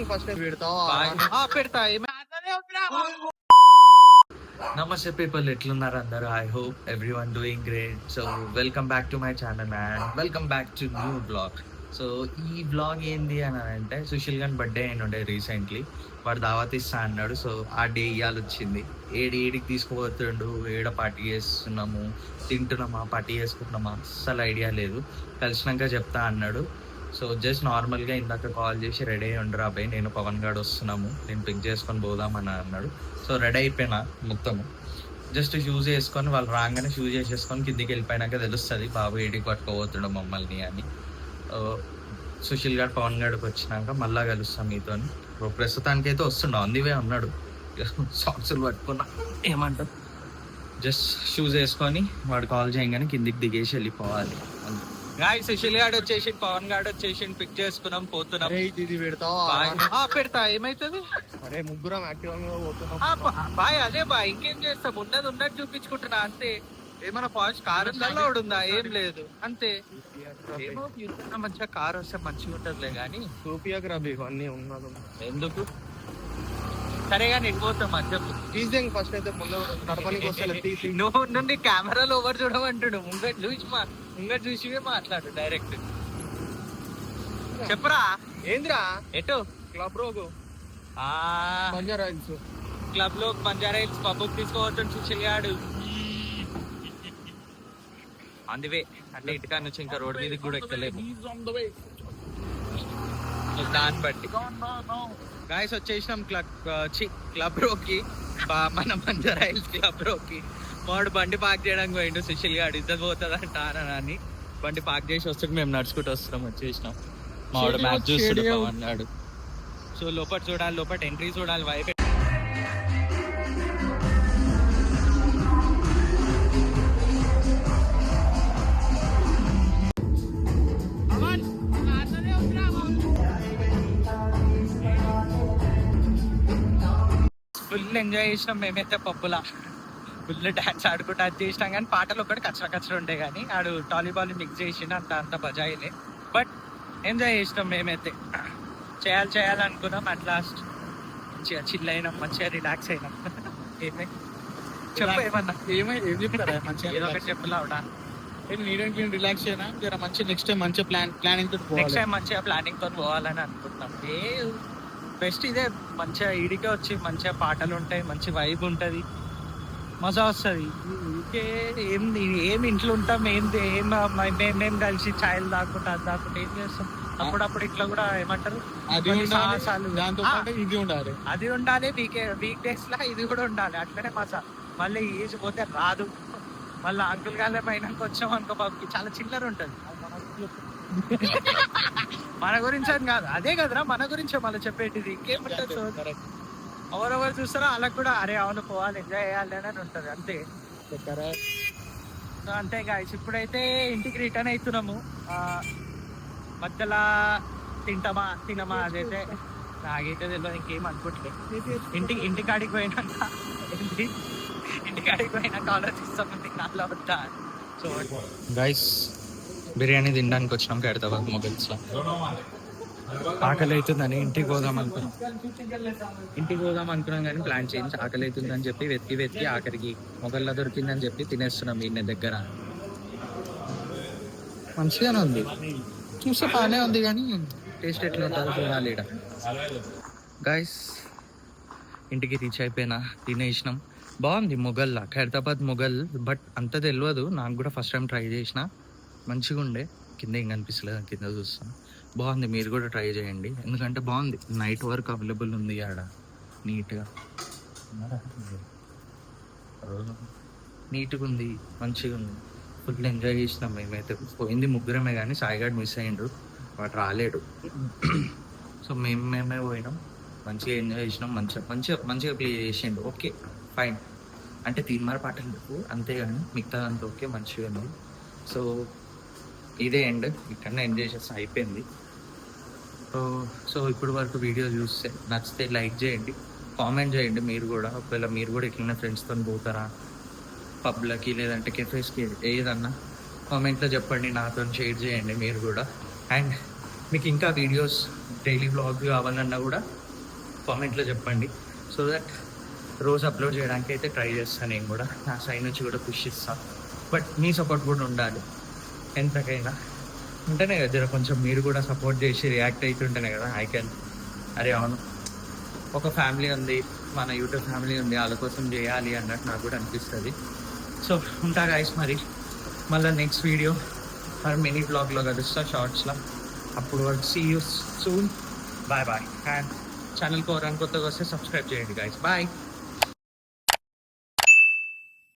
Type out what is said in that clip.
First పెడతా. నమస్తే people, ఎట్లున్నారు అందరూ? I hope every one doing great. So welcome back to my channel and welcome back to new blog. So ఈ blog ఏంది అని అంటే, సుశీల్ గారి బర్త్డే అయిన ఉండే రీసెంట్లీ. వాడు దావత్ ఇస్తా అన్నాడు. సో ఆ డే ఇయ్యాలి వచ్చింది. ఏడికి తీసుకుపోతుండు, ఏడ పార్టీ చేస్తున్నాము, తింటున్నామా, పార్టీ చేసుకుంటున్నామా, అస్సలు ఐడియా లేదు. కలిసినాక చెప్తా అన్నాడు. సో జస్ట్ నార్మల్గా ఇందాక కాల్ చేసి రెడీ అయ్యి ఉండరు అబ్బాయి, నేను పవన్ గారు వస్తున్నాము, నేను పిక్ చేసుకొని పోదామని అన్నాడు. సో రెడీ అయిపోయినా మొత్తము. జస్ట్ షూస్ వేసుకొని వాళ్ళు రాగానే షూస్ వేసేసుకొని కిందికి వెళ్ళిపోయినాక తెలుస్తుంది బాబు ఏడికి పట్టుకోబోతుండో మమ్మల్ని అని. సుశీల్ గారు పవన్ గారికి వచ్చినాక మళ్ళా కలుస్తాం మీతో. ప్రస్తుతానికి అయితే వస్తున్నాం, అందివే ఉన్నాడు, సాక్స్లు పట్టుకున్నా ఏమంటారు. జస్ట్ షూస్ వేసుకొని వాడు కాల్ చేయగానే కిందికి దిగేసి వెళ్ళిపోవాలి. గాయ్ సుశీల్ గారు వచ్చేసి పవన్ గారు వచ్చేసి పిక్ చేసుకున్నాం, పోతున్నాం. పెడతా, ఏమైతుంది? అరే ముగ్గురం బాయ్, అదే బాయ్, ఇంకేం చేస్తాం, ఉన్నట్టు చూపించుకుంటున్నా అంతే. ఏమైనా ఫాస్ట్ కార్ ఉందా? ఏం లేదు, అంతే. ఏమో మంచిగా కార్ వస్తే మంచిగా ఉంటదిలే గానీ చూపియకు రబీ అన్నీ ఉన్నది ఎందుకు. సరే కానీ వెళ్ళిపోతాం అని చెప్పు. తీసేయండి ఫస్ట్ అయితే, ముందు నడపడానికి వస్తే నువ్వు నుండి కెమెరాలో ఓవర్ చూడమంటాడు. ముంగట్ చూసి మాట్లాడు డైరెక్ట్. చెప్పరా ఏందిరా? ఎటు క్లబ్ రోగు క్లబ్ లో బంజారా హిల్స్ పబ్బుకి తీసుకోవద్దు సుశీల్ గాడు. అందువే అంటే ఇంటికా నుంచి ఇంకా రోడ్ మీదకి కూడా ఎక్కలేదు. దాన్ని బట్టి గాయస్ వచ్చేసినాం క్లబ్ రోకి, మన బంజారా హిల్స్ క్లబ్ రోకి. వాడు బండి పార్క్ చేయడానికి పోయిండు సుశీల్ గాడు, ఇద్దరు పోతుంది అంటారని బండి పార్క్ చేసి వస్తే మేము నడుచుకుంటూ వస్తున్నాం. వచ్చేసినాం, మా వాడు మ్యాచ్ చూస్తున్నాడు అన్నాడు. సో లోపల చూడాలి, లోపల ఎంట్రీ చూడాలి. వైపు ఫుల్ ఎంజాయ్ చేసినాం మేమైతే పబ్బులా. ఫుల్ డాన్స్ ఆడుకుంటూ అది చేసినాం కానీ పాటలు ఒకటి కచ్చర ఉండే కానీ ఆడు టాలీబాల్ మిక్స్ చేసిండు, అంత బజాయిలే. బట్ ఎంజాయ్ చేసినాం మేమైతే. చేయాలనుకున్నాం. అట్ లాస్ట్ మంచిగా చిల్ అయినాం, మంచిగా రిలాక్స్ అయినాం. ఏమన్నా ఏం చెప్తారా? మంచిగా ఏదో ఒకటి చెప్పలేవుడా. రిలాక్స్ అయినా మంచి నెక్స్ట్ టైం మంచిగా ప్లానింగ్ మంచిగా ప్లానింగ్ తో పోవాలని అనుకుంటున్నాం. బెస్ట్ ఇదే, మంచిగా ఈడికే వచ్చి మంచిగా పాటలు ఉంటాయి, మంచి వైబ్ ఉంటుంది, మజా వస్తుంది. ఏం ఇంట్లో ఉంటాం, మేము కలిసి ఛాయలు దాక్కుంటా అది దాక్కుంటా ఏం చేస్తాం. అప్పుడప్పుడు ఇట్లా కూడా ఏమంటారు, అది ఉండాలి. వీక్ డేస్ లా ఇది కూడా ఉండాలి, అట్లనే మజా. మళ్ళీ ఏజ్ పోతే రాదు. మళ్ళీ అంకుల్ గాలే పైన వచ్చాం అనుకో బాబుకి చాలా చిల్లర ఉంటుంది. మన గురించి అని కాదు, అదే కదరా మన గురించే మళ్ళీ చెప్పేటిది. ఇంకేముంటుంది? ఎవరెవరు చూస్తారో వాళ్ళకి కూడా అరే అవును పోవాలి, ఎంజాయ్ చేయాలి అని ఉంటుంది, అంతే. అంతే గాయస్, ఇప్పుడైతే ఇంటికి రిటర్న్ అవుతున్నాము. మధ్యలో తినమా అదైతే నాకైతే తెలియదు, ఇంకేం అనుకోవట్లేదు. ఇంటికాడికి పోయినాక ఆలోచిస్తాం తినాలో వద్దా. సో గైస్ బిర్యానీ తినడానికి వచ్చినాం హైదరాబాద్ మొబైల్స్లో. ఆకలి అవుతుందని ఇంటికి పోదాం అనుకున్నాం కానీ ప్లాన్ చేయించి ఆకలి అవుతుందని చెప్పి వెతికి ఆఖరికి మొగల్లో దొరికిందని చెప్పి తినేస్తున్నాం ఈయన దగ్గర. మంచిగానే ఉంది, చూస్తే బాగానే ఉంది కానీ టేస్ట్ ఎట్లా ఉంటుందో చూడాలి. ఇక్కడ గైస్ ఇంటికి రీచ్ అయిపోయినా, తినేసినాం. బాగుంది మొగల్లా, ఖైరతాబాద్ మొగల్. బట్ అంత తెలియదు నాకు కూడా, ఫస్ట్ టైం ట్రై చేసిన. మంచిగా ఉండే, కింద ఏం కనిపిస్తలేదు, కింద చూస్తాను. బాగుంది, మీరు కూడా ట్రై చేయండి, ఎందుకంటే బాగుంది. నైట్ వర్క్ అవైలబుల్ ఉంది ఆడ, నీట్గా ఉంది, మంచిగా ఉంది. ఫుల్ ఎంజాయ్ చేసినాం మేమైతే. పోయింది ముగ్గురమే కానీ సాయిగాడు మిస్ అయ్యిండు, వాడు రాలేడు. సో మేమే పోయినాం, మంచిగా ఎంజాయ్ చేసినాం. మంచిగా ప్లే చేసిండు. ఓకే ఫైన్, అంటే తీన్మార పాటలు అంతేగాని మిగతా అంతా ఓకే, మంచిగా ఉంది. సో ఇదే ఎండ్, ఇక్కడనే ఎంజాయ్ చేస్తే అయిపోయింది. సో ఇప్పుడు వరకు వీడియో చూస్తే నచ్చితే లైక్ చేయండి, కామెంట్ చేయండి. మీరు కూడా ఒకవేళ మీరు కూడా ఇట్లనే ఫ్రెండ్స్తో పోతారా పబ్లకి, లేదంటే కెఫేస్కి, ఏదన్నా కామెంట్లో చెప్పండి, నాతో షేర్ చేయండి మీరు కూడా. అండ్ మీకు ఇంకా వీడియోస్ డైలీ వ్లాగ్ కావాలన్నా కూడా కామెంట్లో చెప్పండి. సో దట్ రోజు అప్లోడ్ చేయడానికి అయితే ట్రై చేస్తాను. నేను కూడా నా సైడ్ నుంచి కూడా పుష్ ఇస్తాను. బట్ మీ సపోర్ట్ కూడా ఉండాలి. ఎంతకైనా ఉంటేనే కదా జర కొంచెం మీరు కూడా సపోర్ట్ చేసి రియాక్ట్ అవుతుంటేనే కదా ఐ కెన్ అరే అవును ఒక ఫ్యామిలీ ఉంది, మన యూట్యూబ్ ఫ్యామిలీ ఉంది, వాళ్ళ కోసం చేయాలి అన్నట్టు నాకు కూడా అనిపిస్తుంది. సో ఉంటా గైస్, మరి మళ్ళీ నెక్స్ట్ వీడియో మరి మినీ బ్లాగ్లో కలుస్తా షార్ట్స్లో. అప్పుడు వరకు see you soon. Bye bye. And ఛానల్కి ఎవరైనా కొత్తగా వస్తే సబ్స్క్రైబ్ చేయండి గైస్. బాయ్.